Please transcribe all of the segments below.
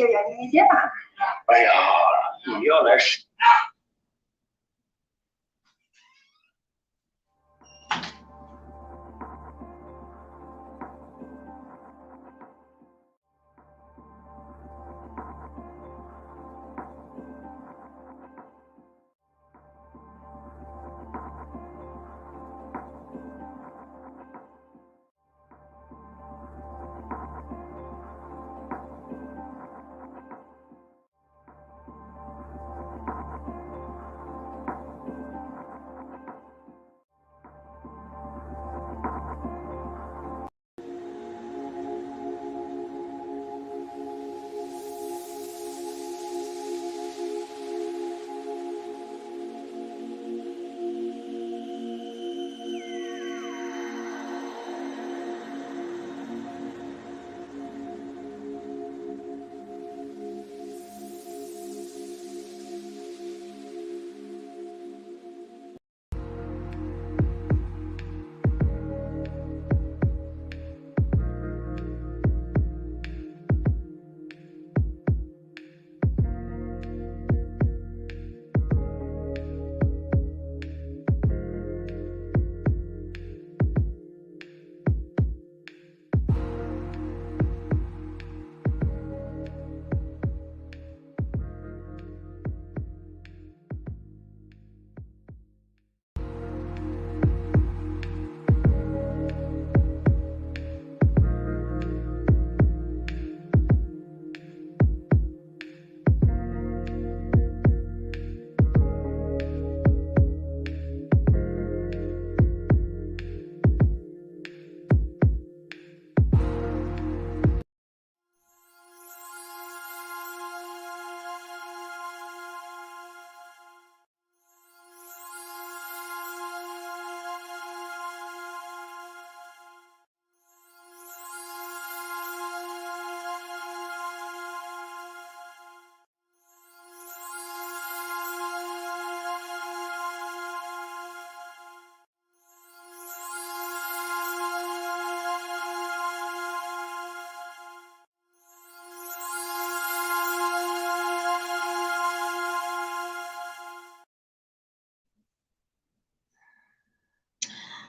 原因一些吧。哎呀，你要来试。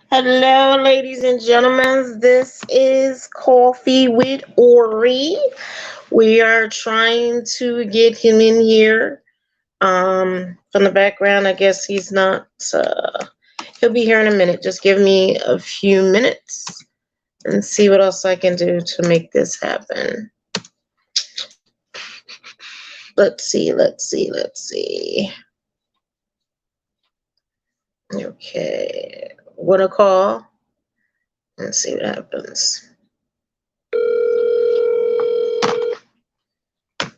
Hello, ladies and gentlemen. This is Coffee with Ori. We are trying to get him in here. From the background, I guess he's not. He'll be here in a minute. Just give me a few minutes and see what else I can do to make this happen. Let's see. Okay. What a call. Let's see what happens. I'm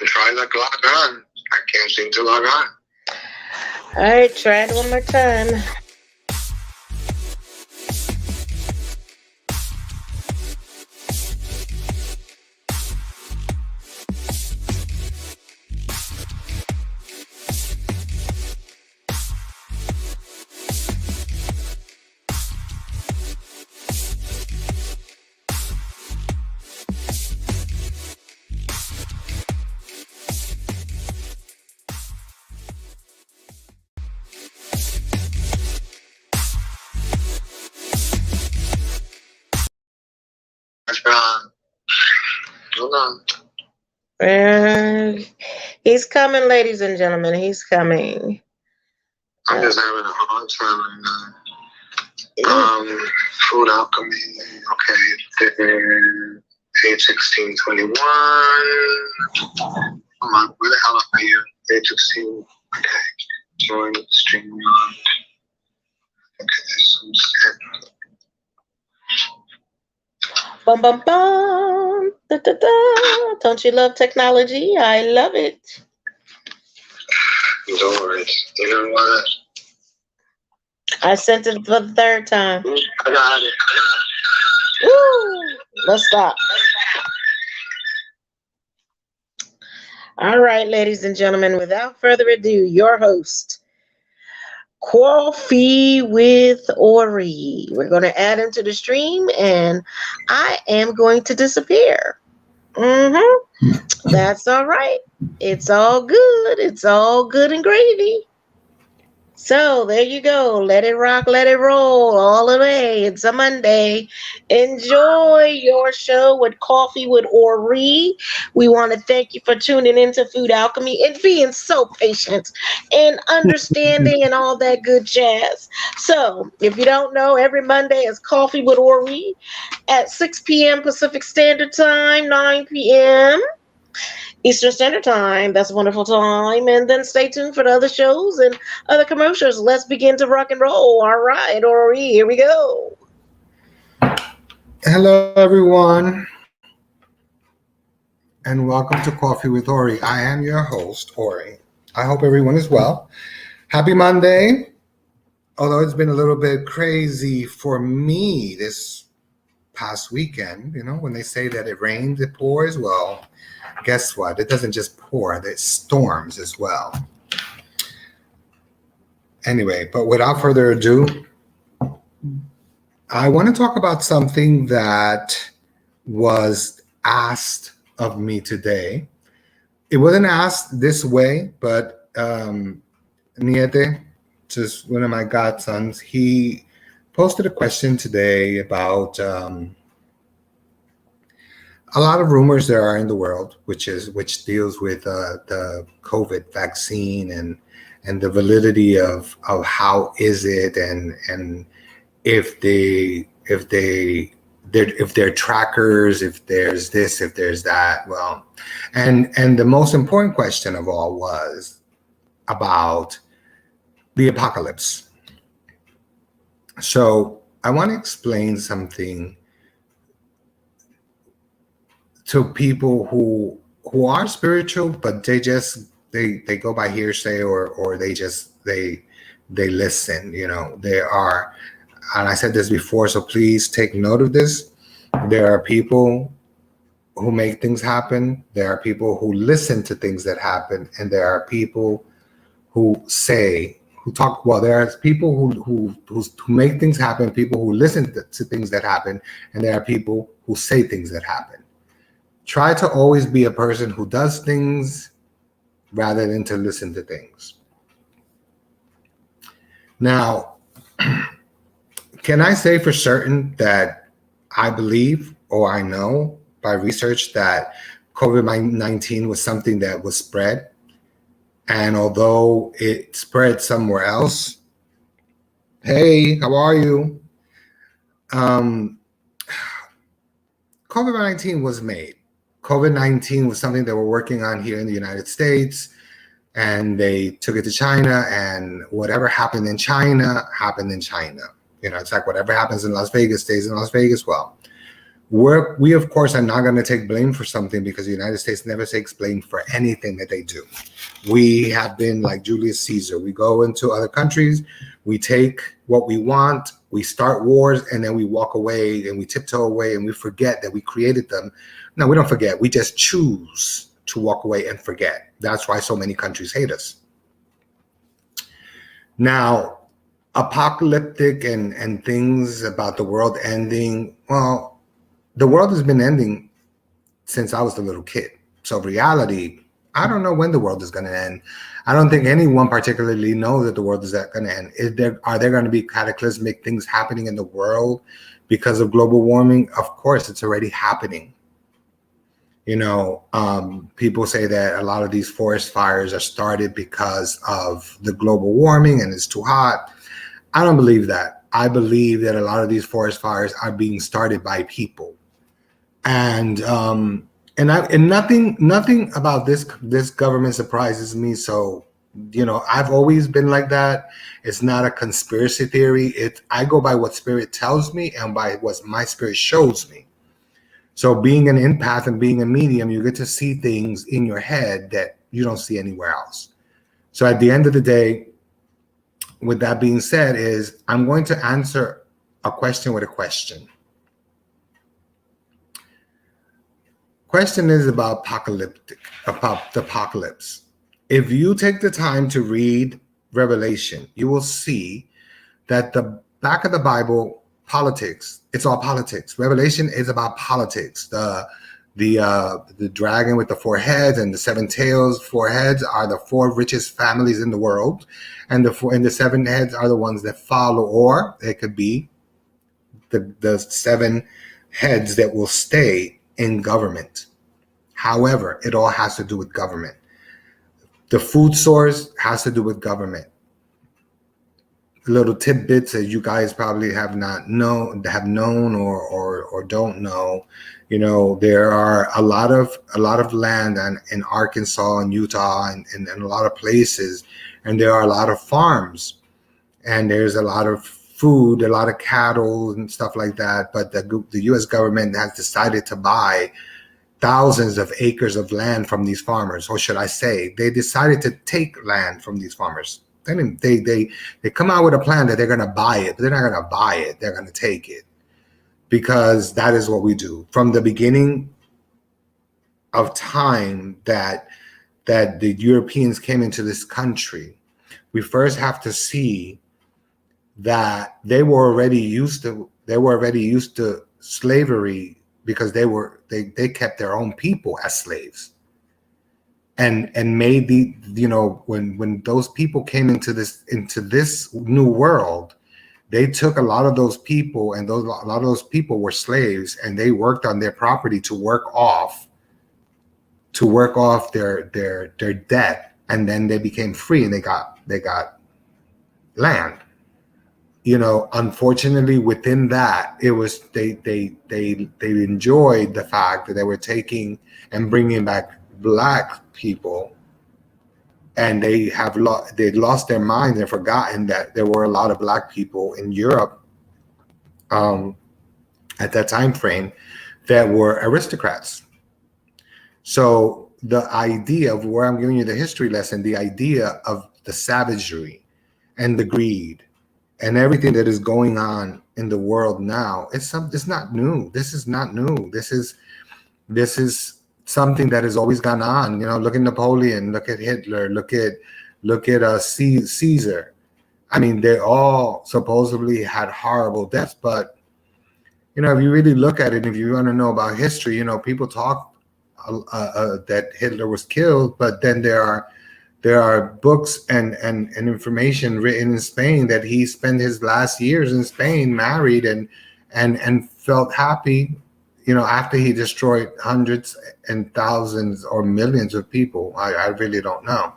trying to log on. I can't seem to log on. All right, try it one more time. Hold on. He's coming, ladies and gentlemen. He's coming. I'm just having a hard time right now. Food alchemy. Okay. 8/16/21. Come on. Where the hell are you? 8/16. Okay. Join stream on. Okay. So Bum, bum, bum. Da, da, da. Don't you love technology? I love it. don't worry. You know what? I sent it for the third time. I got it. Woo! Let's stop. All right, ladies and gentlemen, without further ado, your host, Coffee with Ori. We're going to add him to the stream, and I am going to disappear. That's all right. It's all good. It's all good and gravy. So there you go. Let it rock, let it roll all the way. It's a Monday. Enjoy your show with Coffee with Ori. We want to thank you for tuning into Food Alchemy and being so patient and understanding and all that good jazz. So if you don't know, every Monday is Coffee with Ori at 6 p.m. Pacific Standard Time, 9 p.m. Eastern Standard Time. That's a wonderful time. And then stay tuned for the other shows and other commercials. Let's begin to rock and roll. All right, Ori, here we go. Hello, everyone, and welcome to Coffee with Ori. I am your host, Ori. I hope everyone is well. Happy Monday. Although it's been a little bit crazy for me this past weekend, when they say that it rains, it pours, well, guess what? It doesn't just pour, it storms as well. Anyway, but without further ado, I want to talk about something that was asked of me today. It wasn't asked this way, but Niete, just one of my godsons, he posted a question today about a lot of rumors there are in the world, which deals with the COVID vaccine and the validity of how is it and if they're trackers, if there's this, if there's that. Well, and the most important question of all was about the apocalypse. So I want to explain something to people who are spiritual, but they go by hearsay or they listen. They are. And I said this before, so please take note of this. There are people who make things happen. There are people who listen to things that happen. And there are people who talk. Well, there are people who make things happen, people who listen to things that happen. And there are people who say things that happen. Try to always be a person who does things rather than to listen to things. Now, can I say for certain that I believe or I know by research that COVID-19 was something that was spread? And although it spread somewhere else, hey, how are you? COVID-19 was made. COVID-19 was something that we're working on here in the United States. And they took it to China, and whatever happened in China happened in China. It's like whatever happens in Las Vegas stays in Las Vegas. Well, we of course are not going to take blame for something because the United States never takes blame for anything that they do. We have been like Julius Caesar. We go into other countries, we take what we want, we start wars, and then we walk away and we tiptoe away and we forget that we created them. No, we don't forget. We just choose to walk away and forget. That's why so many countries hate us. Now, apocalyptic and things about the world ending. Well, the world has been ending since I was a little kid. So reality, I don't know when the world is going to end. I don't think anyone particularly knows that the world is going to end. Are there going to be cataclysmic things happening in the world because of global warming? Of course, it's already happening. People say that a lot of these forest fires are started because of the global warming and it's too hot. I don't believe that. I believe that a lot of these forest fires are being started by people, and nothing about this government surprises me. So, I've always been like that. It's not a conspiracy theory. I go by what spirit tells me and by what my spirit shows me. So, being an empath and being a medium, you get to see things in your head that you don't see anywhere else. So, at the end of the day, with that being said, I'm going to answer a question with a question. Question is about the apocalypse. If you take the time to read Revelation, you will see that the back of the Bible, politics, it's all politics. Revelation is about politics. The dragon with the 4 heads and the 7 tails. 4 heads are the 4 richest families in the world, and the 7 heads are the ones that follow, or it could be the 7 heads that will stay in government. However, it all has to do with government. The food source has to do with government. Little tidbits that you guys probably have known or don't know. You know, there are a lot of land in Arkansas and Utah and a lot of places, and there are a lot of farms, and there's a lot of food, a lot of cattle and stuff like that. But the U.S. government has decided to buy thousands of acres of land from these farmers, or should I say, they decided to take land from these farmers. They come out with a plan that they're going to buy it, but they're not going to buy it. They're going to take it, because that is what we do from the beginning of time that the Europeans came into this country. We first have to see that they were already used to slavery, because they kept their own people as slaves. And made when those people came into this new world, they took a lot of those people, and a lot of those people were slaves, and they worked on their property to work off their debt, and then they became free and they got land. You know, unfortunately, within that, it was they enjoyed the fact that they were taking and bringing back Black people, and they lost their minds and forgotten that there were a lot of Black people in Europe at that time frame that were aristocrats. So the idea of where I'm giving you the history lesson, the idea of the savagery and the greed and everything that is going on in the world now, it's not new. This is not new. This is something that has always gone on. You know, look at Napoleon, look at Hitler, look at Caesar. I mean, they all supposedly had horrible deaths, but you know, if you really look at it, if you want to know about history, you know, people talk that Hitler was killed, but then there are books and information written in Spain that he spent his last years in Spain married and felt happy, you know, after he destroyed hundreds and thousands or millions of people. I really don't know.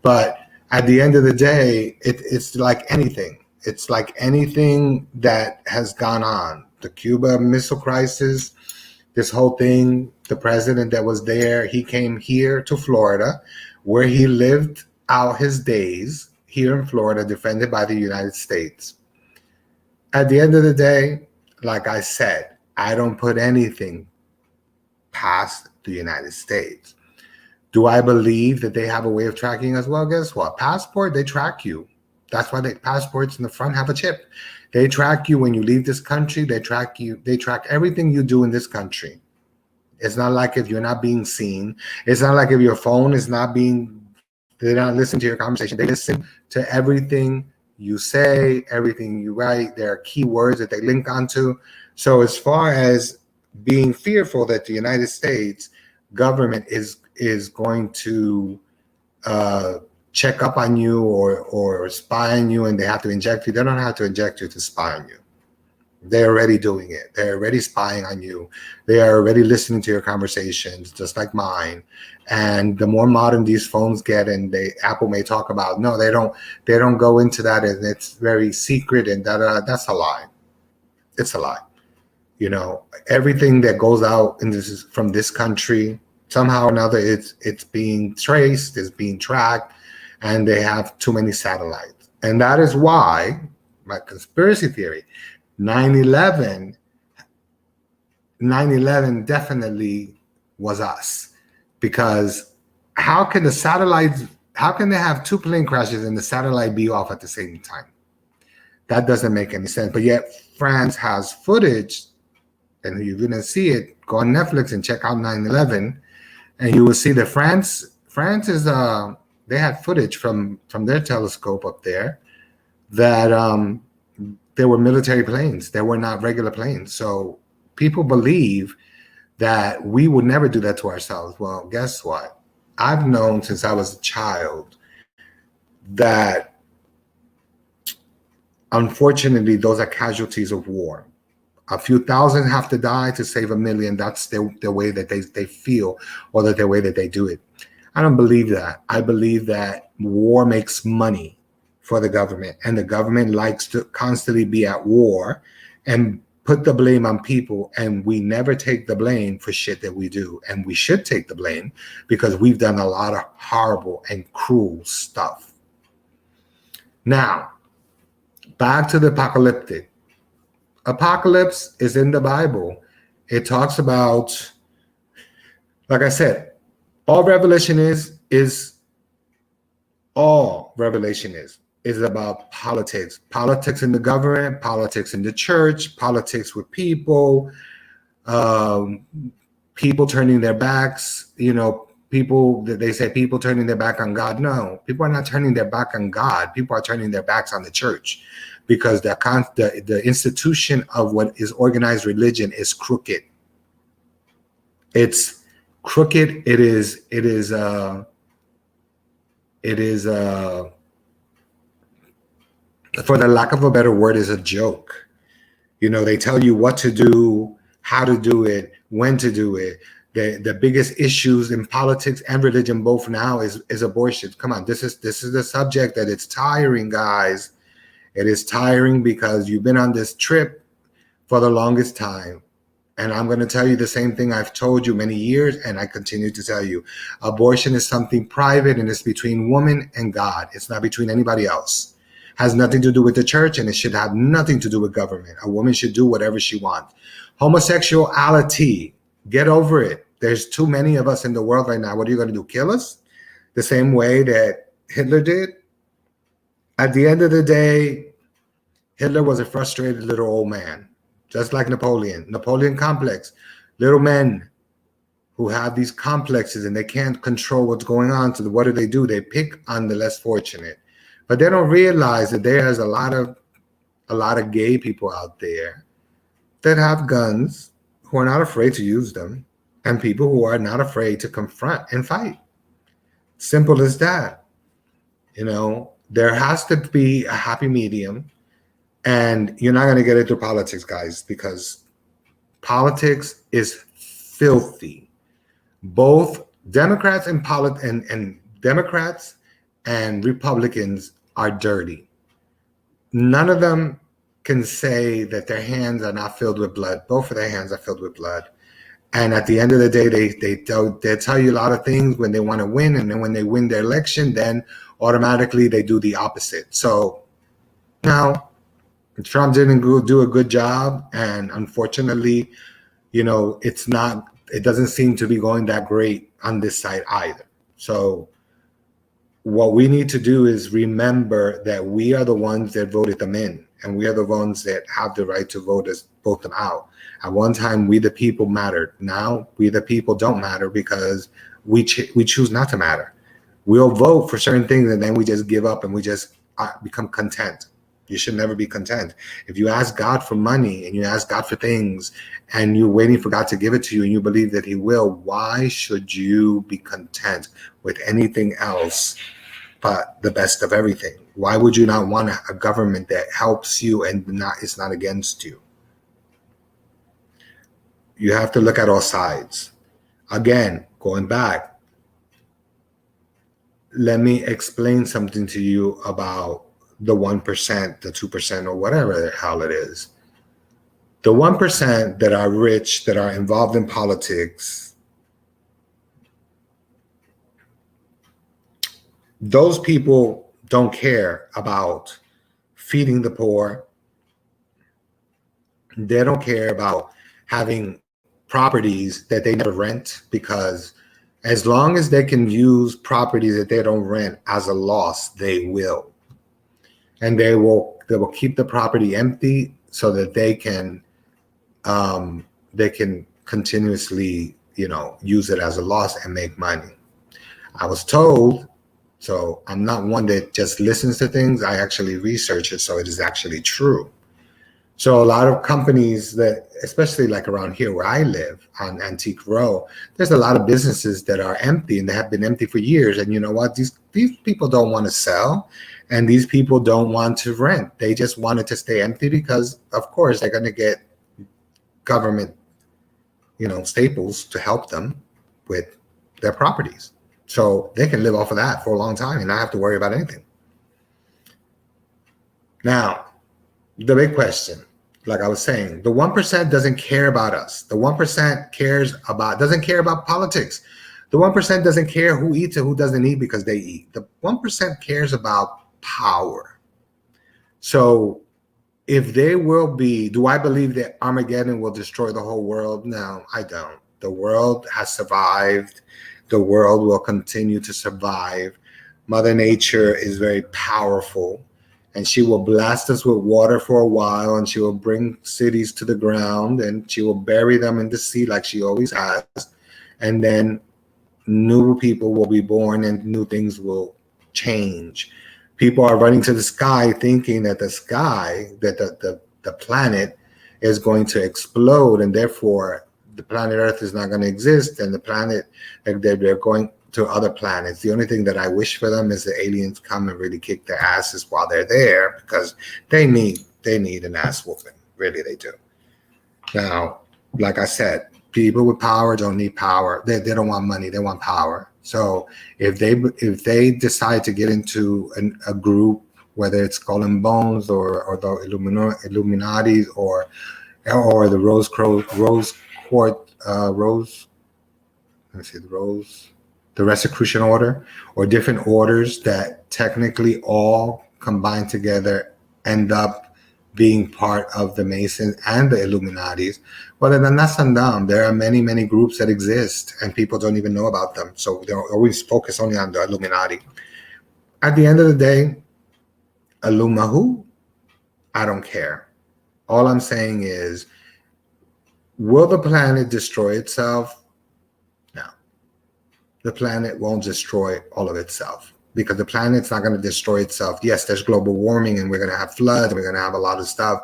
But at the end of the day, it's like anything. It's like anything that has gone on. The Cuba Missile Crisis, this whole thing, the president that was there, he came here to Florida, where he lived out his days here in Florida, defended by the United States. At the end of the day, like I said, I don't put anything past the United States. Do I believe that they have a way of tracking us? Well, guess what? Passport, they track you. That's why passports in the front have a chip. They track you when you leave this country. They track you. They track everything you do in this country. It's not like if you're not being seen. It's not like if your phone is not being, they're not listening to your conversation. They listen to everything you say, everything you write. There are keywords that they link onto. So as far as being fearful that the United States government is going to check up on you or spy on you, and they have to inject you, they don't have to inject you to spy on you. They're already doing it. They're already spying on you. They are already listening to your conversations, just like mine. And the more modern these phones get, and Apple may talk about, no, they don't go into that, and it's very secret, and that's a lie. It's a lie. You know, everything that goes out from this country, somehow or another, it's being traced, it's being tracked, and they have too many satellites. And that is why my conspiracy theory, 9/11 definitely was us, because how can they have 2 plane crashes and the satellite be off at the same time? That doesn't make any sense. But yet France has footage, and if you didn't see it, go on Netflix and check out 9/11, and you will see that France is they had footage from their telescope up there that there were military planes. There were not regular planes. So people believe that we would never do that to ourselves. Well, guess what? I've known since I was a child that unfortunately those are casualties of war. A few thousand have to die to save a million. That's the way that they feel, or the way that they do it. I don't believe that. I believe that war makes money for the government, and the government likes to constantly be at war and put the blame on people, and we never take the blame for shit that we do. And we should take the blame because we've done a lot of horrible and cruel stuff. Now, back to the apocalyptic. Apocalypse is in the Bible. It talks about, like I said, all revelation is about politics. Politics in the government, politics in the church, politics with people, people turning their backs, people, they say people turning their back on God. No, people are not turning their back on God. People are turning their backs on the church, because the institution of what is organized religion is crooked. It's crooked. It is for the lack of a better word, is a joke. They tell you what to do, how to do it, when to do it. The biggest issues in politics and religion both now is abortion. Come on, this is the subject that it's tiring, guys. It is tiring because you've been on this trip for the longest time. And I'm going to tell you the same thing I've told you many years, and I continue to tell you. Abortion is something private, and it's between woman and God. It's not between anybody else. Has nothing to do with the church, and it should have nothing to do with government. A woman should do whatever she wants. Homosexuality, get over it. There's too many of us in the world right now. What are you going to do, kill us? The same way that Hitler did? At the end of the day, Hitler was a frustrated little old man, just like Napoleon. Napoleon complex. Little men who have these complexes and they can't control what's going on. So what do? They pick on the less fortunate. But they don't realize that there's a lot of gay people out there that have guns, who are not afraid to use them, and people who are not afraid to confront and fight. Simple as that. There has to be a happy medium, and you're not going to get it through politics, guys, because politics is filthy. Both Democrats and Democrats and Republicans are dirty. None of them can say that their hands are not filled with blood. Both of their hands are filled with blood. And at the end of the day, they tell you a lot of things when they want to win, and then when they win their election, then automatically they do the opposite. So now Trump didn't do a good job, and unfortunately, it doesn't seem to be going that great on this side either. So what we need to do is remember that we are the ones that voted them in, and we are the ones that have the right to vote them out. At one time, we the people mattered. Now, we the people don't matter because we choose not to matter. We'll vote for certain things, and then we just give up and we just become content. You should never be content. If you ask God for money and you ask God for things and you're waiting for God to give it to you and you believe that he will, why should you be content with anything else but the best of everything? Why would you not want a government that helps you and is not against you? You have to look at all sides. Again, going back, let me explain something to you about the 1%, the 2%, or whatever the hell it is. The 1% that are rich, that are involved in politics, those people don't care about feeding the poor. They don't care about having properties that they never rent, because as long as they can use properties that they don't rent as a loss, they will. And they will keep the property empty so that they can continuously, use it as a loss and make money. I was told, so I'm not one that just listens to things. I actually research it, so it is actually true. So a lot of companies that, especially like around here where I live on Antique Row, there's a lot of businesses that are empty and they have been empty for years. And you know what? These people don't want to sell, and these people don't want to rent. They just want it to stay empty because, of course, they're going to get government, staples to help them with their properties. So they can live off of that for a long time and not have to worry about anything. Now, the big question, like I was saying, the 1% doesn't care about us. The 1% doesn't care about politics. The 1% doesn't care who eats and who doesn't eat because they eat. The 1% cares about power. So if they will be, do I believe that Armageddon will destroy the whole world? No, I don't. The world has survived. The world will continue to survive. Mother Nature is very powerful, and she will blast us with water for a while, and she will bring cities to the ground, and she will bury them in the sea like she always has. And then new people will be born and new things will change. People are running to the sky thinking that the planet is going to explode, and therefore the planet Earth is not going to exist, and the planet, they're going to other planets. The only thing that I wish for them is the aliens come and really kick their asses while they're there, because they need an ass whooping. Really, they do. Now, like I said, people with power don't need power. They don't want money. They want power. So if they decide to get into a group, whether it's Skull and Bones or the Illuminati or the the Rosicrucian Order, or different orders that technically all combined together end up being part of the Masons and the Illuminatis, well, then that's undone. There are many, many groups that exist and people don't even know about them. So they're always focused only on the Illuminati. At the end of the day, Illuma who? I don't care. All I'm saying is, will the planet destroy itself? No. The planet won't destroy all of itself, because the planet's not going to destroy itself. Yes, there's global warming and we're going to have floods, we're going to have a lot of stuff,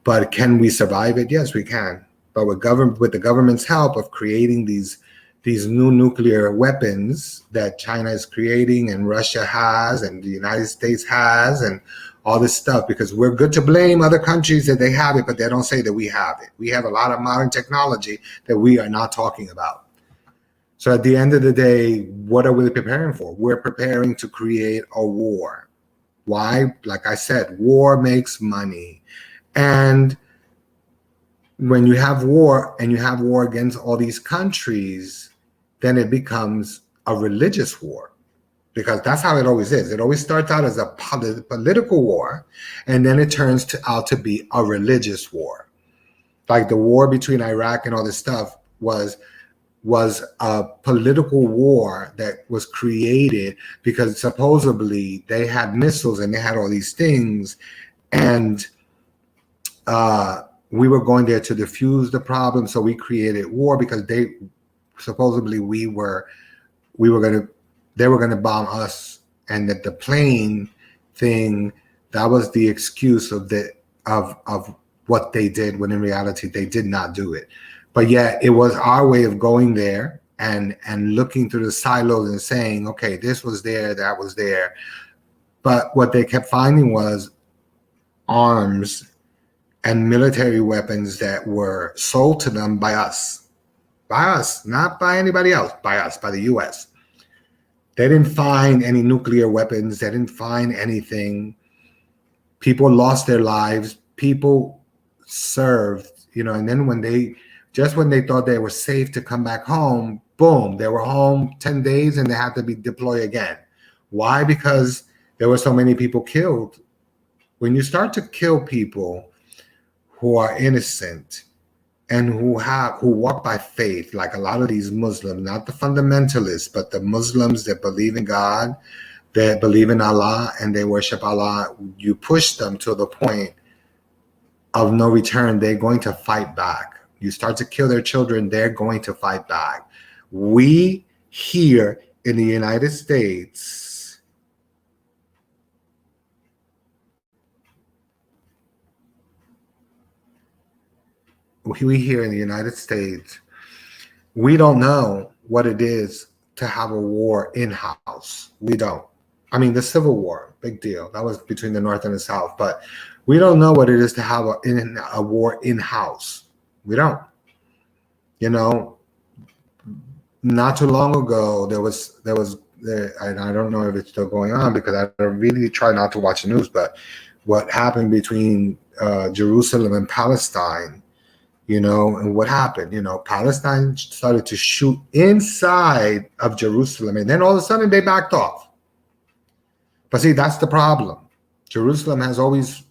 but can we survive it? Yes, we can. But with the government's help of creating these new nuclear weapons that China is creating and Russia has and the United States has and all this stuff, because we're good to blame other countries that they have it, but they don't say that we have it. We have a lot of modern technology that we are not talking about. So at the end of the day, what are we preparing for? We're preparing to create a war. Why? Like I said, war makes money. And when you have war and you have war against all these countries, then it becomes a religious war, because that's how it always is. It always starts out as a political war, and then it turns out to be a religious war. Like the war between Iraq and all this stuff was a political war that was created because supposedly they had missiles and they had all these things, and we were going there to defuse the problem. So we created war because they supposedly they were gonna bomb us, and that the plane thing, that was the excuse of what they did, when in reality they did not do it. But yet it was our way of going there and looking through the silos and saying, okay, this was there, that was there. But what they kept finding was arms and military weapons that were sold to them by us, not by anybody else, by us, by the US. They didn't find any nuclear weapons. They didn't find anything. People lost their lives. People served, and then when they thought they were safe to come back home, boom, they were home 10 days and they had to be deployed again. Why? Because there were so many people killed. When you start to kill people who are innocent and who walk by faith, like a lot of these Muslims, not the fundamentalists, but the Muslims that believe in God, that believe in Allah, and they worship Allah, you push them to the point of no return. They're going to fight back. You start to kill their children, they're going to fight back. We here in the United States we here in the United States, we don't know what it is to have a war in house. We don't. I mean, the Civil War, big deal. That was between the North and the South, but we don't know what it is to have a war in house. We don't. You know, not too long ago, and I don't know if it's still going on because I really try not to watch the news, but what happened between Jerusalem and Palestine, and what happened, Palestine started to shoot inside of Jerusalem, and then all of a sudden they backed off. But see, that's the problem. Jerusalem has always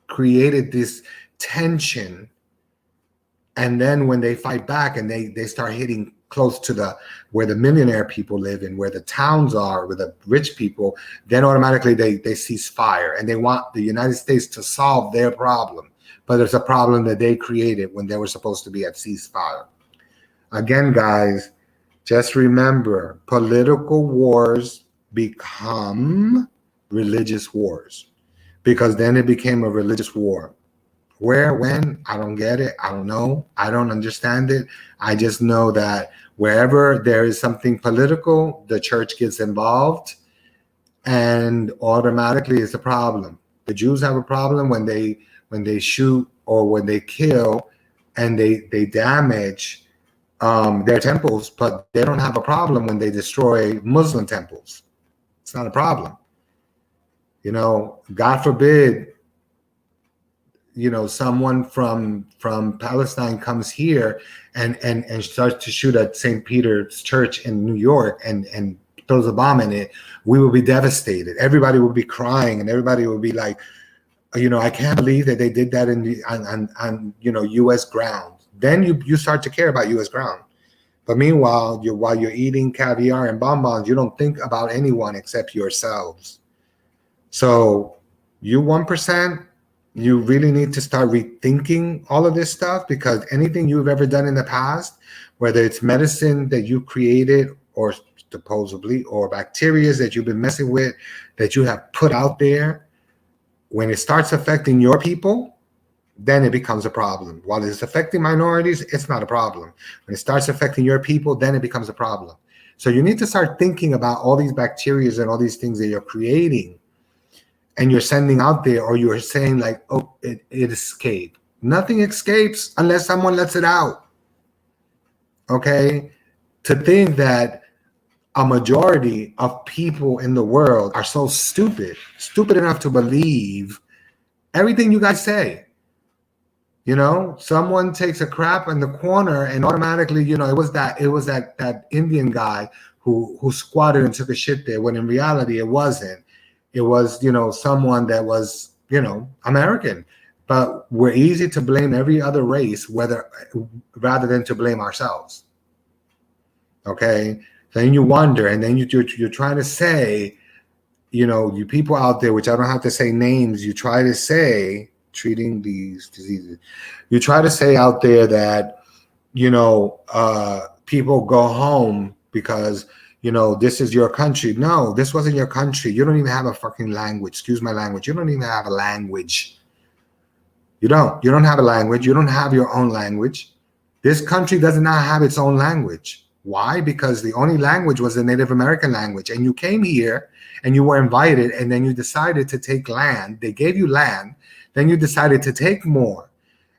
created this tension, and then when they fight back and they start hitting close to where the millionaire people live and where the towns are, where the rich people, then automatically they cease fire, and they want the United States to solve their problem. But it's a problem that they created when they were supposed to be at ceasefire. Again, guys, just remember, political wars become religious wars, because then it became a religious war. Where, when, I don't get it. I don't know. I don't understand it. I just know that wherever there is something political, the church gets involved, and automatically it's a problem. The Jews have a problem when they shoot or when they kill and they damage their temples, but they don't have a problem when they destroy Muslim temples. It's not a problem. God forbid, someone from Palestine comes here and starts to shoot at St. Peter's Church in New York and throws a bomb in it, we will be devastated. Everybody will be crying, and everybody will be like, I can't believe that they did that on U.S. ground. Then you start to care about U.S. ground. But meanwhile, while you're eating caviar and bonbons, you don't think about anyone except yourselves. So you 1%, you really need to start rethinking all of this stuff, because anything you've ever done in the past, whether it's medicine that you created or supposedly, or bacteria that you've been messing with that you have put out there, when it starts affecting your people, then it becomes a problem. While it's affecting minorities, it's not a problem. When it starts affecting your people, then it becomes a problem. So you need to start thinking about all these bacteria and all these things that you're creating and you're sending out there, or you're saying like, oh, it escaped. Nothing escapes unless someone lets it out. Okay? To think that a majority of people in the world are so stupid enough to believe everything you guys say. Someone takes a crap in the corner and automatically, it was that Indian guy who squatted and took a shit there, when in reality it wasn't. It was, someone that was, American. But we're easy to blame every other race, rather than to blame ourselves. Okay? Then you wonder, and then you're trying to say, you people out there, which I don't have to say names, you try to say, treating these diseases, you try to say out there that, people go home because, this is your country. No, this wasn't your country. You don't even have a fucking language. Excuse my language. You don't even have a language. You don't have a language. You don't have your own language. This country does not have its own language. Why? Because the only language was the Native American language. And you came here and you were invited, and then you decided to take land. They gave you land. Then you decided to take more,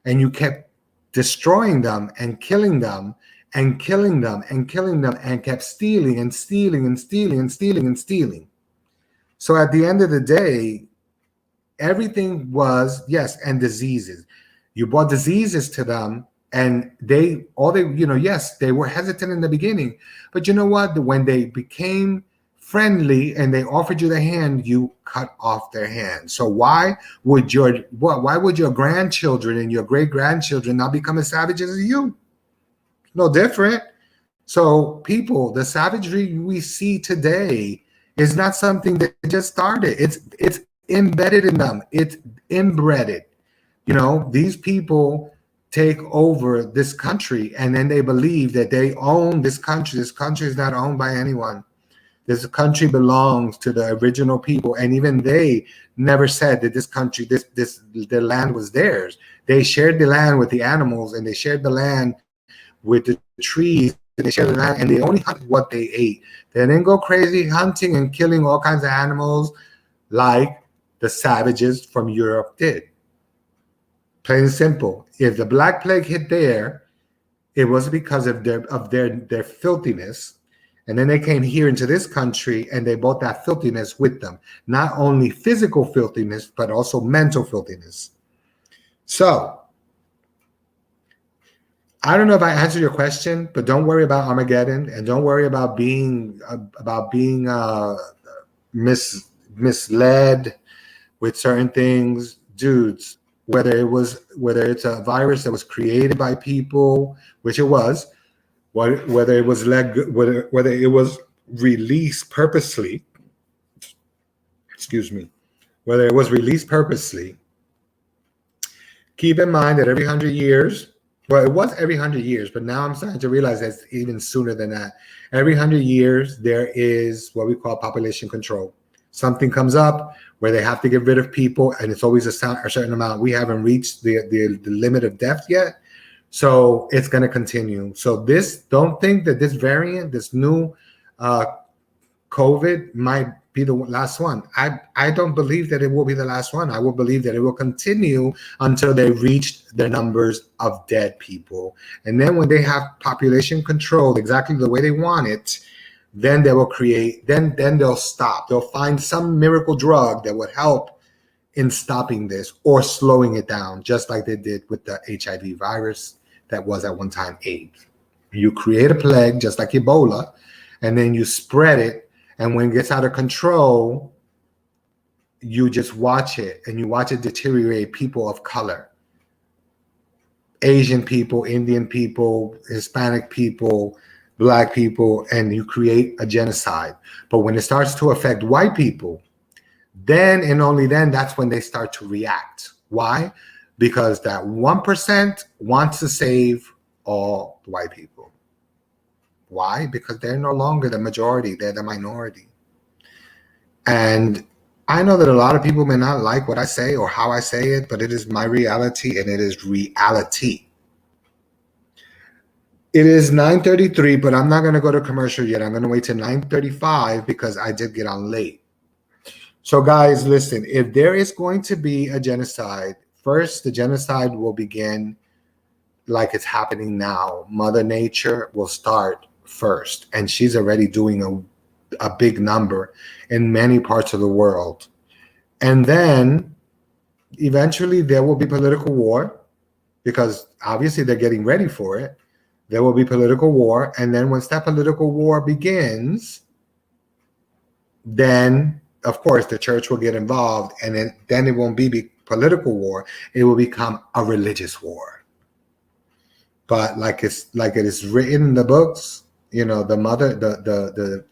and you kept destroying them and killing them and killing them and killing them, and kept stealing and stealing and stealing and stealing and stealing. So at the end of the day, everything was, yes, and diseases. You brought diseases to them, and yes, they were hesitant in the beginning, but you know what? When they became friendly and they offered you the hand, you cut off their hand. So why would your grandchildren and your great grandchildren not become as savages as you? No different. So people, the savagery we see today is not something that just started. It's embedded in them. It's inbred. These people take over this country, and then they believe that they own this country. This country is not owned by anyone. This country belongs to the original people, and even they never said that this country, the land was theirs. They shared the land with the animals, and they shared the land with the trees, and they shared the land, and they only hunted what they ate. They didn't go crazy hunting and killing all kinds of animals like the savages from Europe did. Plain and simple. If the Black Plague hit there, it was because of their filthiness. And then they came here into this country and they brought that filthiness with them. Not only physical filthiness, but also mental filthiness. So, I don't know if I answered your question, but don't worry about Armageddon, and don't worry about being misled with certain things, dudes. Whether it's a virus that was created by people, which it was, whether it was released purposely, whether it was released purposely. Keep in mind that every 100 years, well, it was every 100 years, but now I'm starting to realize that's even sooner than that. Every 100 years, there is what we call population control. Something comes up where they have to get rid of people, and it's always a certain amount. We haven't reached the limit of death yet, so it's going to continue. So don't think that this variant, this new COVID might be the last one. I don't believe that it will be the last one. I will believe that it will continue until they reach the numbers of dead people. And then when they have population control exactly the way they want it, then they will create, then they'll stop. They'll find some miracle drug that would help in stopping this or slowing it down, just like they did with the HIV virus that was at one time AIDS. You create a plague just like Ebola, and then you spread it. And when it gets out of control, you just watch it, and you watch it deteriorate people of color, Asian people, Indian people, Hispanic people, Black people, and you create a genocide. But when it starts to affect white people, then and only then, that's when they start to react. Why? Because that 1% wants to save all the white people. Why? Because they're no longer the majority, they're the minority. And I know that a lot of people may not like what I say or how I say it, but it is my reality, and it is reality. It is 9:33, but I'm not going to go to commercial yet. I'm going to wait till 9:35 because I did get on late. So guys, listen, if there is going to be a genocide, first, the genocide will begin like it's happening now. Mother Nature will start first, and she's already doing a big number in many parts of the world. And then eventually there will be political war, because obviously they're getting ready for it. There will be political war. And then once that political war begins, then of course the church will get involved, and then it won't be political war. It will become a religious war. But like it is written in the books, you know, the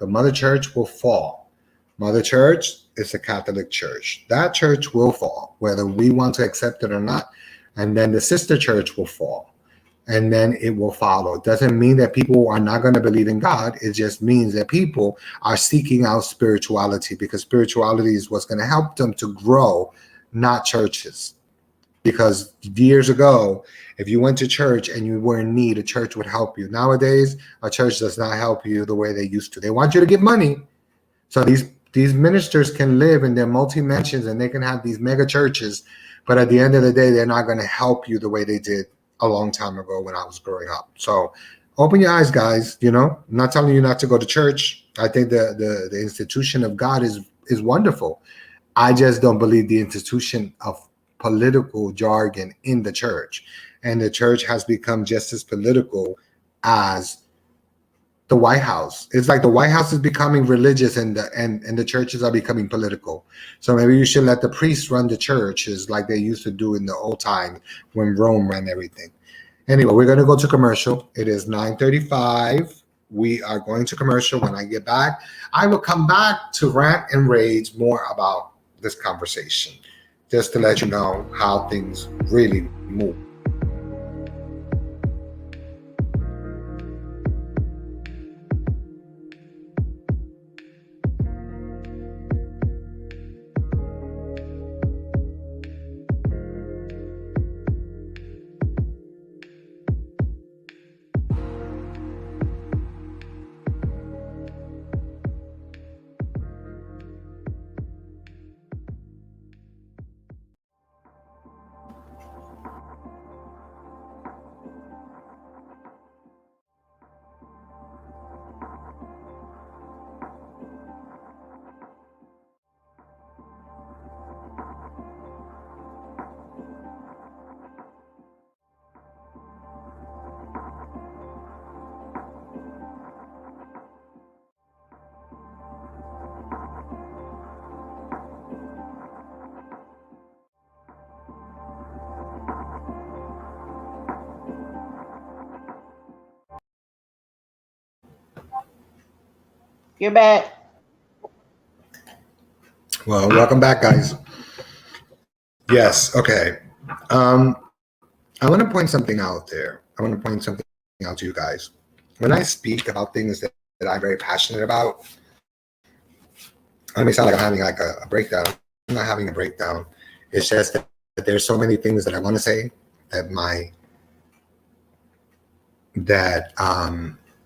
mother church will fall. Mother church is a Catholic church. That church will fall, whether we want to accept it or not. And then the sister church will fall. And then it will follow. It doesn't mean that people are not going to believe in God. It just means that people are seeking out spirituality, because spirituality is what's going to help them to grow, not churches. Because years ago, if you went to church and you were in need, a church would help you. Nowadays, a church does not help you the way they used to. They want you to give money. So these ministers can live in their multi-mansions and they can have these mega churches. But at the end of the day, they're not going to help you the way they did a long time ago when I was growing up. So open your eyes, guys. You know, I'm not telling you not to go to church. I think the institution of God is wonderful. I just don't believe the institution of political jargon in the church. And the church has become just as political as the White House. It's like the White House is becoming religious, and the churches are becoming political. So maybe you should let the priests run the churches like they used to do in the old time when Rome ran everything. Anyway, we're going to go to commercial. It is 9:35. We are going to commercial. When I get back, I will come back to rant and rage more about this conversation, just to let you know how things really move. You're back. Well, welcome back, guys. Yes, okay. I want to point something out there. I want to point something out to you guys. When I speak about things that I'm very passionate about, I may sound like I'm having like a breakdown. I'm not having a breakdown. It's just that there's so many things that I want to say that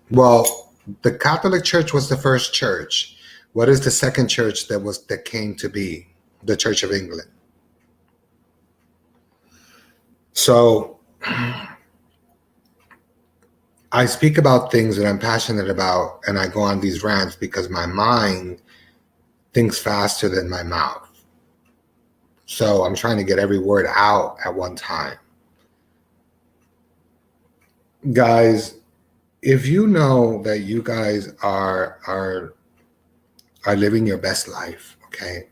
well, the Catholic Church was the first church. What is the second church that came to be? The Church of England. So I speak about things that I'm passionate about, and I go on these rants because my mind thinks faster than my mouth. So I'm trying to get every word out at one time. Guys, if you know that you guys are living your best life, okay?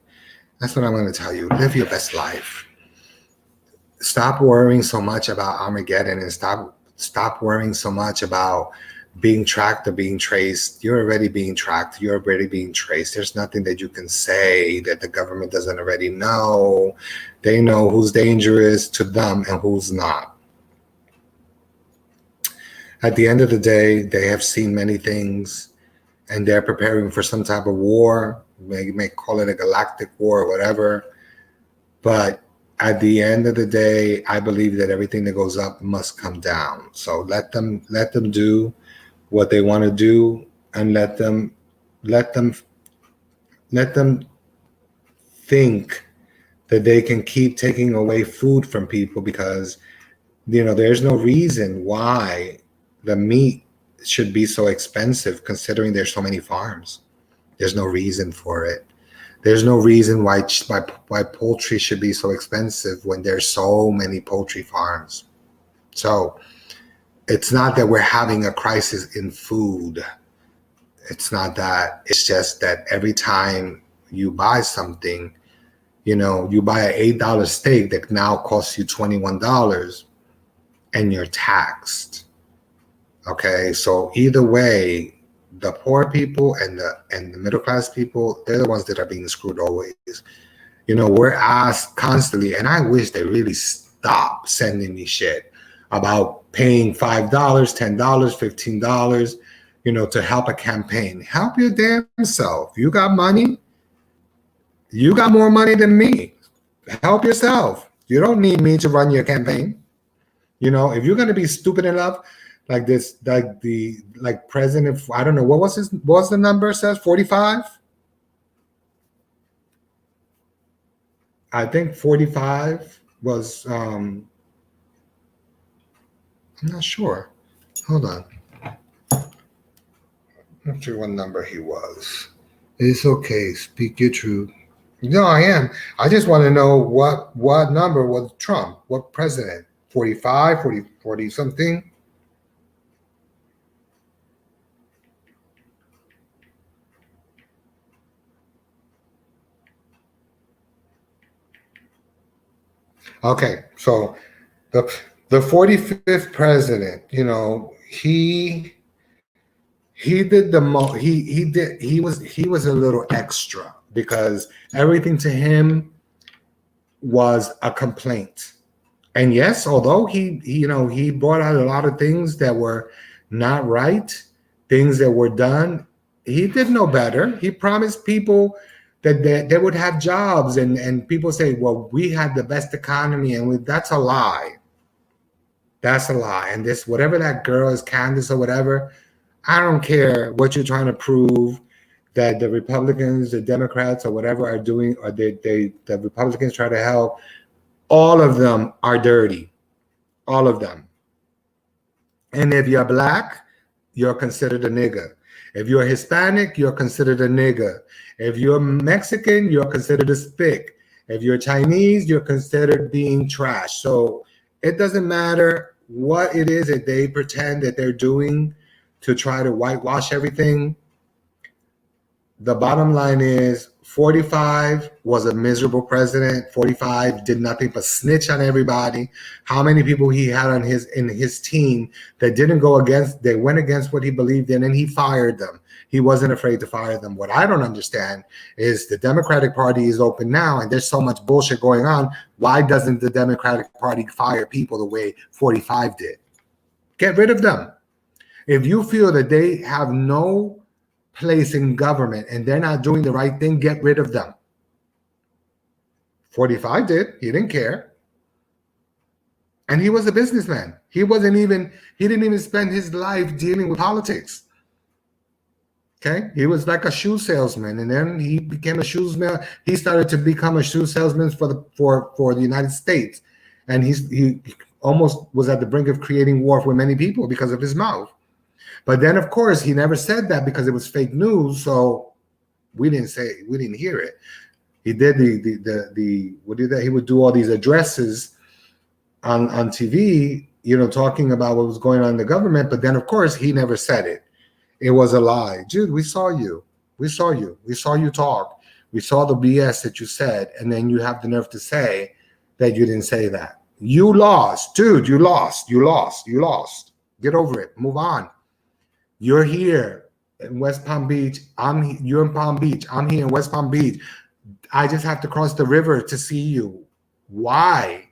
That's what I'm going to tell you. Live your best life. Stop worrying so much about Armageddon, and stop worrying so much about being tracked or being traced. You're already being tracked. You're already being traced. There's nothing that you can say that the government doesn't already know. They know who's dangerous to them and who's not. At the end of the day, they have seen many things, and they're preparing for some type of war. You may call it a galactic war or whatever. But at the end of the day, I believe that everything that goes up must come down. So let them do what they want to do, and let them think that they can keep taking away food from people, because there's no reason why the meat should be so expensive, considering there's so many farms. There's no reason for it. There's no reason why poultry should be so expensive when there's so many poultry farms. So it's not that we're having a crisis in food. It's not that. It's just that every time you buy something, you buy an $8 steak that now costs you $21, and you're taxed. Okay, so either way, the poor people and the middle class people, they're the ones that are being screwed always. We're asked constantly, and I wish they really stop sending me shit about paying $5, $10, $15, to help a campaign. Help your damn self. You got money. You got more money than me. Help yourself. You don't need me to run your campaign. If you're gonna be stupid enough, like this, like President, I don't know, what's the number says, 45? I think 45 was, I'm not sure. Hold on. I'm not sure what number he was. It's okay, speak your truth. No, I am. I just want to know what number was Trump, what president, 45, 40 something? Okay, so the 45th president, he did the most. He was a little extra, because everything to him was a complaint. And yes, although he brought out a lot of things that were not right, things that were done, he did no better. He promised people that they would have jobs, and people say, well, we had the best economy, and that's a lie. That's a lie. And this, whatever that girl is, Candace or whatever, I don't care what you're trying to prove that the Republicans, the Democrats, or whatever are doing, or the Republicans try to help. All of them are dirty. All of them. And if you're black, you're considered a nigger. If you're Hispanic, you're considered a nigger. If you're Mexican, you're considered a spick. If you're Chinese, you're considered being trash. So it doesn't matter what it is that they pretend that they're doing to try to whitewash everything. The bottom line is, 45 was a miserable president. 45 did nothing but snitch on everybody. How many people he had on his team that didn't go against, they went against what he believed in, and he fired them. He wasn't afraid to fire them. What I don't understand is the Democratic Party is open now, and there's so much bullshit going on. Why doesn't the Democratic Party fire people the way 45 did? Get rid of them. If you feel that they have no place in government and they're not doing the right thing, get rid of them. 45 did. He didn't care. And he was a businessman. He didn't even spend his life dealing with politics. Okay? He was like a shoe salesman, and then he became a shoesman. He started to become a shoe salesman for the United States. And he almost was at the brink of creating war with many people because of his mouth. But then, of course, he never said that because it was fake news, so we didn't hear it. He did he would do all these addresses on TV, talking about what was going on in the government, but then, of course, he never said it. It was a lie. Dude, we saw you. We saw you talk. We saw the BS that you said, and then you have the nerve to say that you didn't say that. You lost. Dude, you lost. Get over it. Move on. You're here in West Palm Beach. You're in Palm Beach. I'm here in West Palm Beach. I just have to cross the river to see you. Why?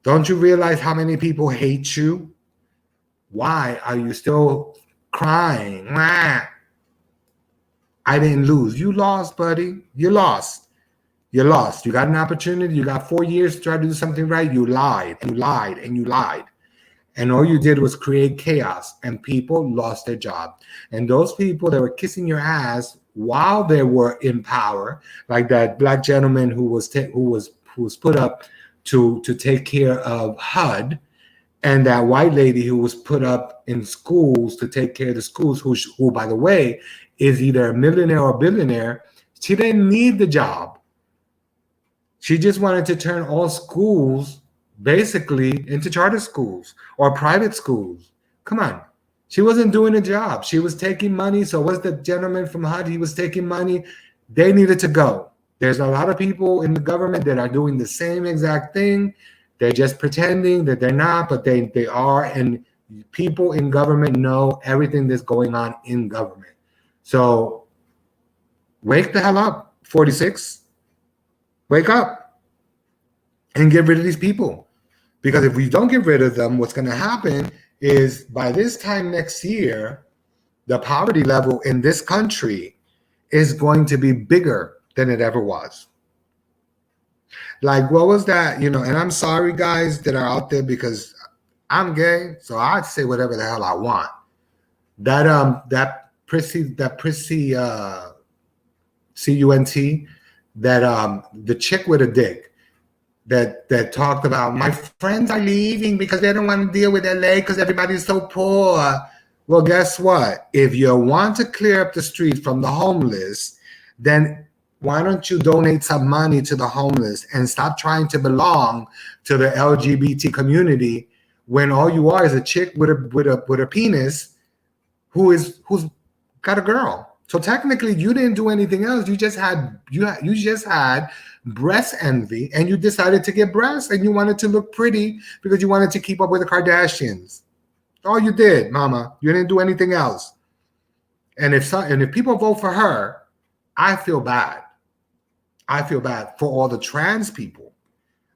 Don't you realize how many people hate you? Why are you still crying? I didn't lose. You lost, buddy. You lost. You got an opportunity. You got 4 years to try to do something right. You lied. And all you did was create chaos, and people lost their job. And those people that were kissing your ass while they were in power, like that black gentleman who was put up to take care of HUD, and that white lady who was put up in schools to take care of the schools, who by the way, is either a millionaire or a billionaire. She didn't need the job. She just wanted to turn all schools basically into charter schools or private schools. Come on. She wasn't doing a job. She was taking money. So was the gentleman from HUD. He was taking money. They needed to go. There's a lot of people in the government that are doing the same exact thing. They're just pretending that they're not, but they are. And people in government know everything that's going on in government. So wake the hell up, 46. Wake up and get rid of these people. Because if we don't get rid of them, what's going to happen is by this time next year, the poverty level in this country is going to be bigger than it ever was. Like, what was that? And I'm sorry, guys, that are out there, because I'm gay, so I say whatever the hell I want. That prissy CUNT, that the chick with a dick that talked about, my friends are leaving because they don't want to deal with LA because everybody's so poor. Well, guess what? If you want to clear up the streets from the homeless, then why don't you donate some money to the homeless and stop trying to belong to the LGBT community when all you are is a chick with a penis who's got a girl. So technically, you didn't do anything else. You just had breast envy, and you decided to get breasts, and you wanted to look pretty because you wanted to keep up with the Kardashians. All you did, mama. You didn't do anything else. And if people vote for her, I feel bad. I feel bad for all the trans people.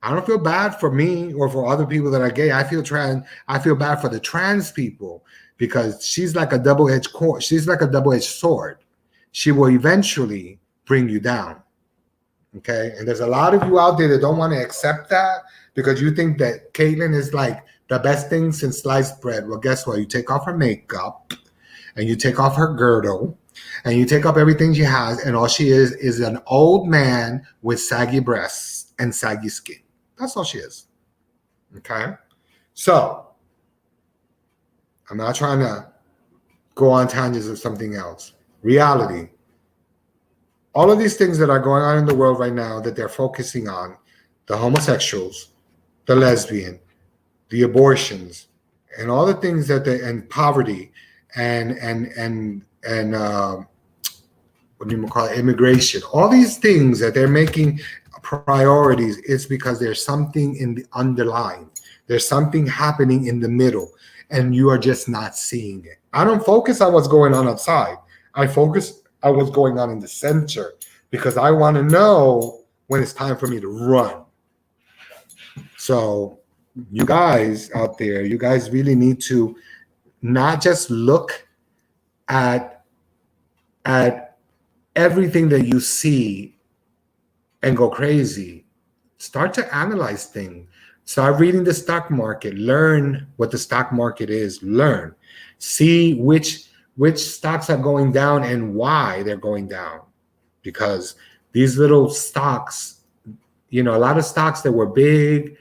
I don't feel bad for me or for other people that are gay. I feel bad for the trans people, because she's like a double-edged sword. She will eventually bring you down. Okay? And there's a lot of you out there that don't want to accept that because you think that Caitlyn is like the best thing since sliced bread. Well, guess what? You take off her makeup and you take off her girdle and you take off everything she has, and all she is an old man with saggy breasts and saggy skin. That's all she is. Okay? So, I'm not trying to go on tangents of something else. Reality. All of these things that are going on in the world right now that they're focusing on, the homosexuals, the lesbian, the abortions, and all the things and poverty and what do you call it, immigration, all these things that they're making priorities, is because there's something in the underlying. There's something happening in the middle, and you are just not seeing it. I don't focus on what's going on outside. I focus on what's going on in the center, because I want to know when it's time for me to run. So you guys out there, you guys really need to not just look at everything that you see and go crazy. Start to analyze things. Start reading the stock market. Learn what the stock market is. Learn. See which stocks are going down and why they're going down. Because these little stocks, a lot of stocks that were big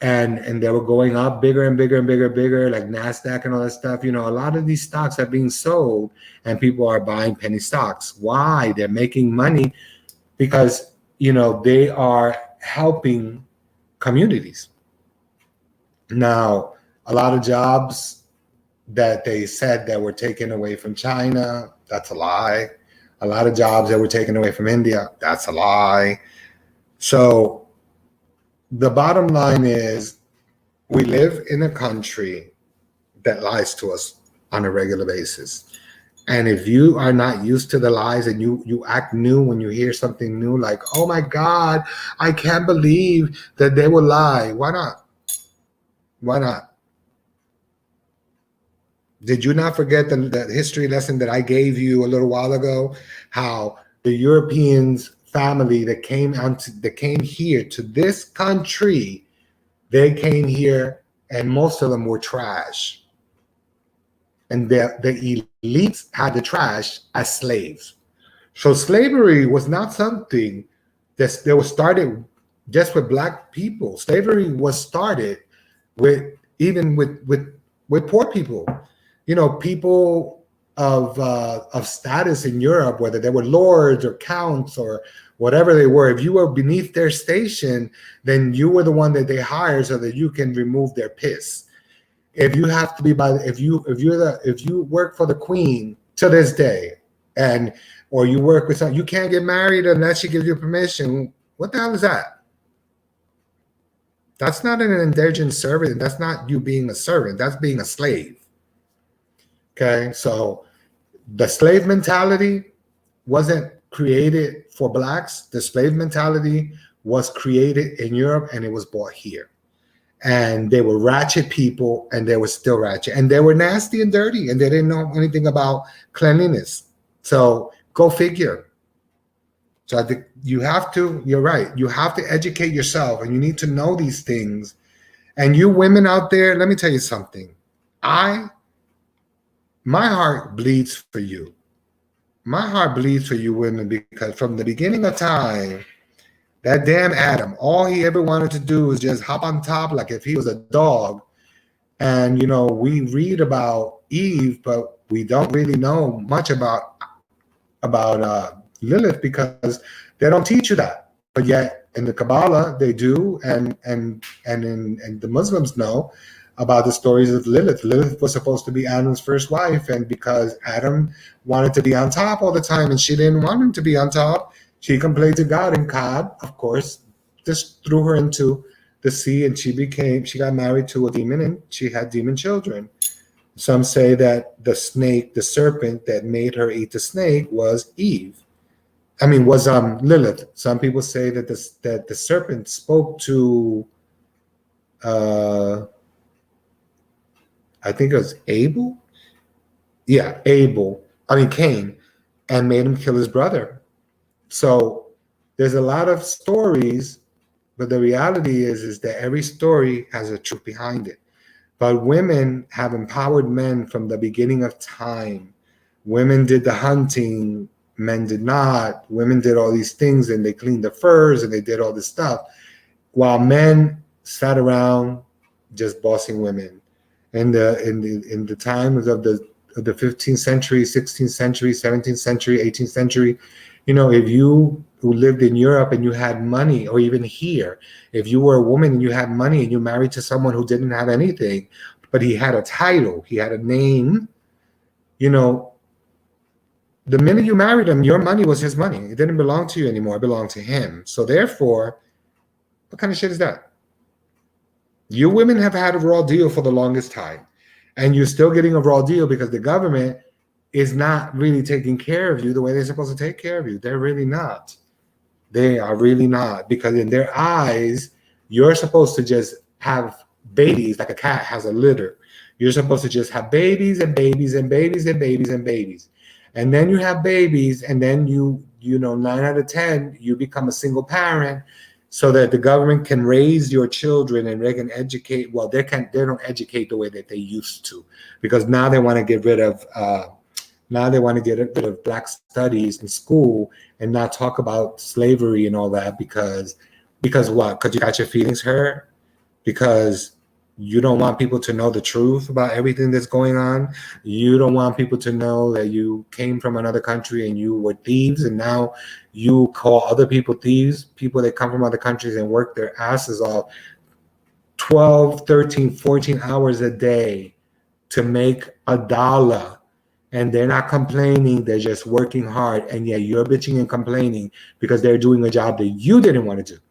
and they were going up bigger and bigger and bigger and bigger, like NASDAQ and all that stuff. A lot of these stocks are being sold and people are buying penny stocks. Why? They're making money because, they are helping communities. Now, a lot of jobs that they said that were taken away from China, that's a lie. A lot of jobs that were taken away from India, that's a lie. So the bottom line is, we live in a country that lies to us on a regular basis. And if you are not used to the lies and you act new when you hear something new, like, oh my God, I can't believe that they will lie. Why not? Why not? Did you not forget the history lesson that I gave you a little while ago? How the Europeans family that came here to this country, they came here and most of them were trash. And the elites had the trash as slaves. So slavery was not something that was started just with black people. Slavery was started with poor people. People of status in Europe, whether they were lords or counts or whatever they were. If you were beneath their station, then you were the one that they hired so that you can remove their piss. If you have to be if you work for the queen to this day, or you work with someone, you can't get married unless she gives you permission. What the hell is that? That's not an indentured servant. That's not you being a servant. That's being a slave. Okay, so the slave mentality wasn't created for blacks. The slave mentality was created in Europe and it was brought here. And they were ratchet people, and they were still ratchet, and they were nasty and dirty, and they didn't know anything about cleanliness. So go figure. So I think you're right. You have to educate yourself, and you need to know these things. And you women out there, let me tell you something. My heart bleeds for you. My heart bleeds for you women, because from the beginning of time, that damn Adam, all he ever wanted to do was just hop on top like if he was a dog. And, we read about Eve, but we don't really know much about Lilith, because they don't teach you that. But yet in the Kabbalah, they do. And the Muslims know about the stories of Lilith. Lilith was supposed to be Adam's first wife. And because Adam wanted to be on top all the time and she didn't want him to be on top, she complained to God, and God, of course, just threw her into the sea, and she got married to a demon, and she had demon children. Some say that the serpent that made her eat the snake was Lilith. Some people say that the serpent spoke to, I think it was Abel. Yeah, Cain, and made him kill his brother. So there's a lot of stories, but the reality is that every story has a truth behind it. But women have empowered men from the beginning of time. Women did the hunting, men did not. Women did all these things, and they cleaned the furs and they did all this stuff, while men sat around just bossing women. In the times of the 15th century, 16th century, 17th century, 18th century, if you who lived in Europe and you had money, or even here, if you were a woman and you had money and you married to someone who didn't have anything, but he had a title, he had a name, the The minute you married him, your money was his money. It didn't belong to you anymore. It belonged to him. So therefore, what kind of shit is that? You women have had a raw deal for the longest time, and you're still getting a raw deal because the government is not really taking care of you the way they're supposed to take care of you. They're really not. They are really not, because in their eyes, you're supposed to just have babies like a cat has a litter. You're supposed to just have babies and babies and babies and babies and babies. And then you have babies, and then you know, 9 out of 10, you become a single parent so that the government can raise your children and they can educate. Well, they don't educate the way that they used to, because now they want to get rid of black studies in school and not talk about slavery and all that, because what? Because you got your feelings hurt, because you don't want people to know the truth about everything that's going on. You don't want people to know that you came from another country and you were thieves, and now you call other people thieves, people that come from other countries and work their asses off 12, 13, 14 hours a day to make $1. And they're not complaining, they're just working hard. And yet you're bitching and complaining because they're doing a job that you didn't want to do.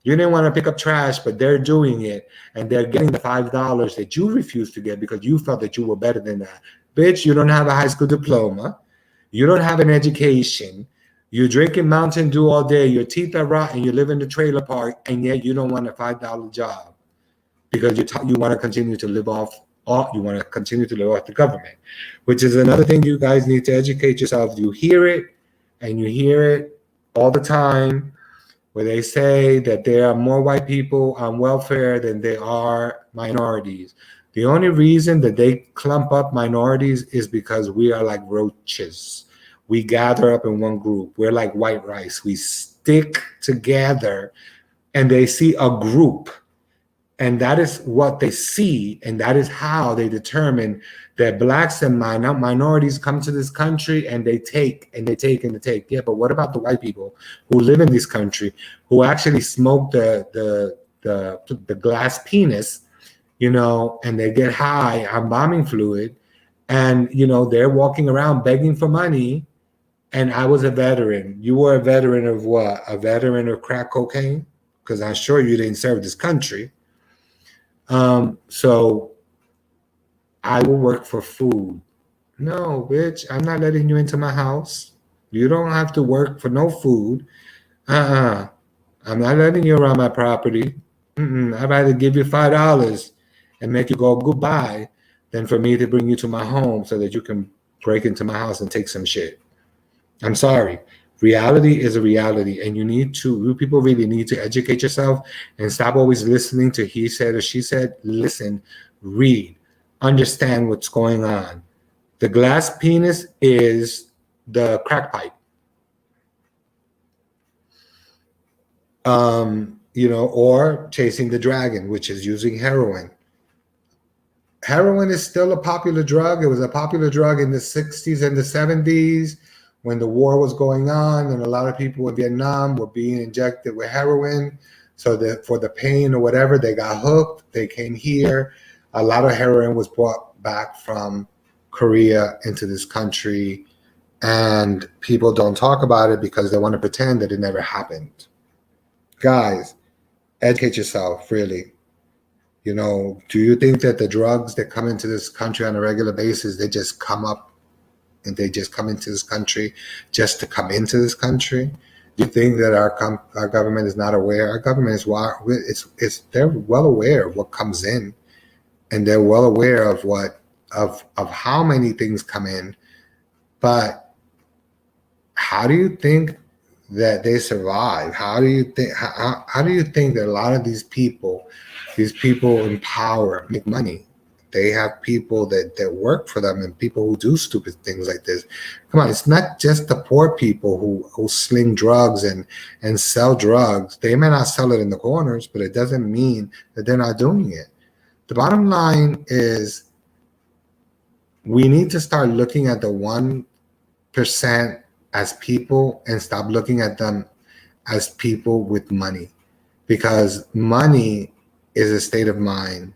You didn't want to pick up trash, but they're doing it, and they're getting the $5 that you refused to get because you felt that you were better than that. Bitch, you don't have a high school diploma. You don't have an education. You're drinking Mountain Dew all day. Your teeth are rotten. You live in the trailer park, and yet you don't want a $5 job because you want to continue to live off. You want to continue to live off the government, which is another thing you guys need to educate yourself. You hear it, and you hear it all the time, where they say that there are more white people on welfare than there are minorities. The only reason that they clump up minorities is because we are like roaches. We gather up in one group. We're like white rice. We stick together, and they see a group, and that is what they see, and that is how they determine that blacks and minorities come to this country, and they take and they take and they take. Yeah, but what about the white people who live in this country, who actually smoke the glass penis, you know, and they get high on bombing fluid, and you know they're walking around begging for money? And I was a veteran. You were a veteran of what? A veteran of crack cocaine? Because I'm sure you didn't serve this country. So I will work for food. No, bitch, I'm not letting you into my house. You don't have to work for no food. I'm not letting you around my property. I'd rather give you $5 and make you go goodbye than for me to bring you to my home so that you can break into my house and take some shit. I'm sorry. Reality is a reality, and you people really need to educate yourself and stop always listening to he said or she said. Listen, read, understand what's going on. The glass penis is the crack pipe. You know, or chasing the dragon, which is using heroin. Heroin is still a popular drug. It was a popular drug in the 60s and the 70s when the war was going on, and a lot of people in Vietnam were being injected with heroin. So that for the pain or whatever, they got hooked. They came here. A lot of heroin was brought back from Korea into this country, and people don't talk about it because they want to pretend that it never happened. Guys, educate yourself, really. You know, do you think that the drugs that come into this country on a regular basis, they just come up and they just come into this country just to come into this country? Do you think that our government is not aware? Our government is they're well aware of what comes in, and they're well aware of of how many things come in. But how do you think that they survive? How do you think that a lot of these people in power make money? They have people that work for them, and people who do stupid things like this. Come on, it's not just the poor people who sling drugs and sell drugs. They may not sell it in the corners, but it doesn't mean that they're not doing it. The bottom line is we need to start looking at the 1% as people and stop looking at them as people with money, because money is a state of mind.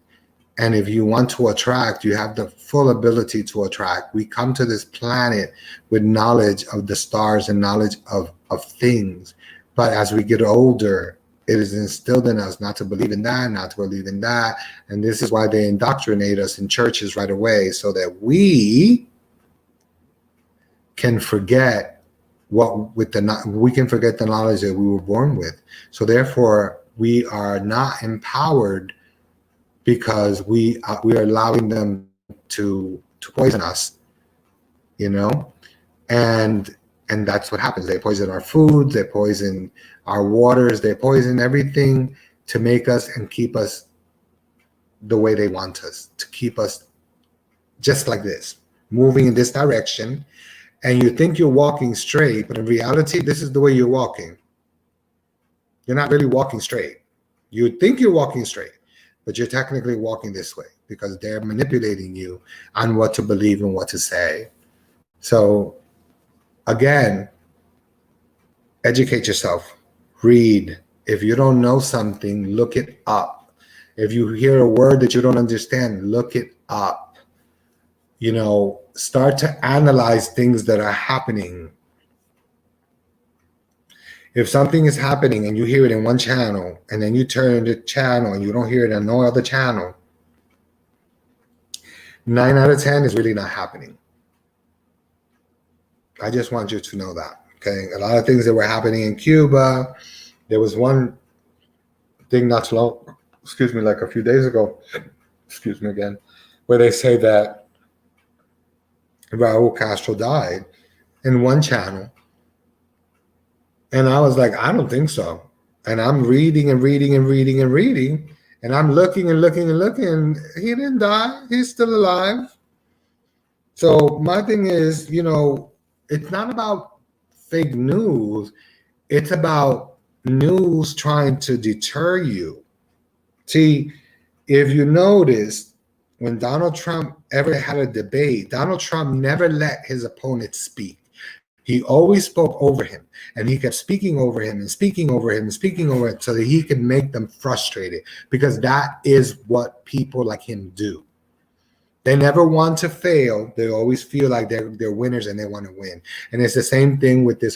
And if you want to attract, you have the full ability to attract. We come to this planet with knowledge of the stars and knowledge of things. But as we get older, it is instilled in us not to believe in that, not to believe in that. And this is why they indoctrinate us in churches right away, so that we can forget we can forget the knowledge that we were born with. So therefore, we are not empowered, because we are allowing them to poison us, you know, and that's what happens. They poison our foods, they poison our waters, they poison everything to make us and keep us the way they want us, to keep us just like this, moving in this direction. And you think you're walking straight, but in reality, this is the way you're walking. You're not really walking straight. You think you're walking straight, but you're technically walking this way, because they're manipulating you on what to believe and what to say. So again, educate yourself, read. If you don't know something, look it up. If you hear a word that you don't understand, look it up. You know, start to analyze things that are happening. If something is happening and you hear it in one channel, and then you turn the channel and you don't hear it on no other channel, 9 out of 10 is really not happening. I just want you to know that. Okay, a lot of things that were happening in Cuba. There was one thing not too long, like a few days ago, where they say that Raul Castro died in one channel. And I was like, I don't think so. And I'm reading and reading and reading and reading. And I'm looking and looking and looking. He didn't die. He's still alive. So my thing is, you know, it's not about fake news. It's about news trying to deter you. See, if you notice, when Donald Trump ever had a debate, Donald Trump never let his opponent speak. He always spoke over him, and he kept speaking over him and speaking over him and speaking over it, so that he could make them frustrated, because that is what people like him do. They never want to fail. They always feel like they're winners and they want to win. And it's the same thing with the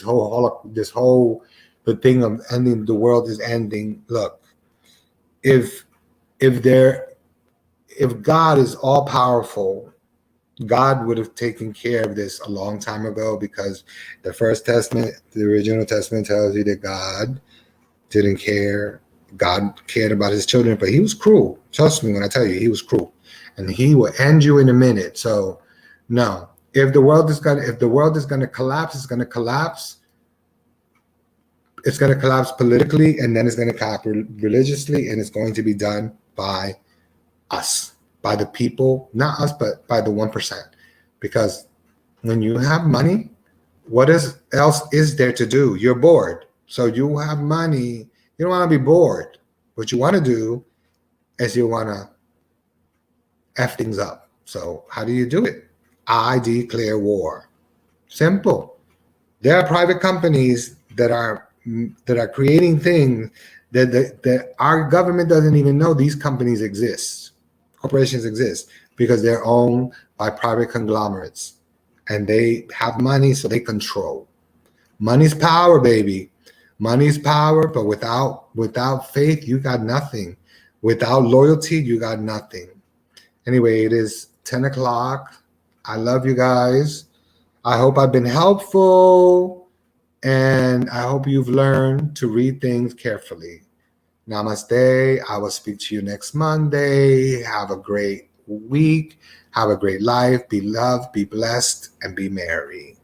thing of ending. The world is ending. Look, if God is all powerful, God would have taken care of this a long time ago, because the First Testament, the original Testament, tells you that God didn't care. God cared about his children, but he was cruel. Trust me when I tell you, he was cruel, and he will end you in a minute. So no, if the world is gonna collapse, it's gonna collapse. It's gonna collapse politically, and then it's gonna collapse religiously, and it's going to be done by us, by the people, not us, but by the 1%. Because when you have money, what else is there to do? You're bored. So you have money. You don't want to be bored. What you want to do is you want to F things up. So how do you do it? I declare war. Simple. There are private companies that are creating things that our government doesn't even know these companies exist. Corporations exist because they're owned by private conglomerates, and they have money, so they control. Money's power, baby. Money's power, but without faith, you got nothing. Without loyalty, you got nothing. Anyway, it is 10 o'clock. I love you guys. I hope I've been helpful, and I hope you've learned to read things carefully. Namaste. I will speak to you next Monday. Have a great week. Have a great life. Be loved, be blessed, and be merry.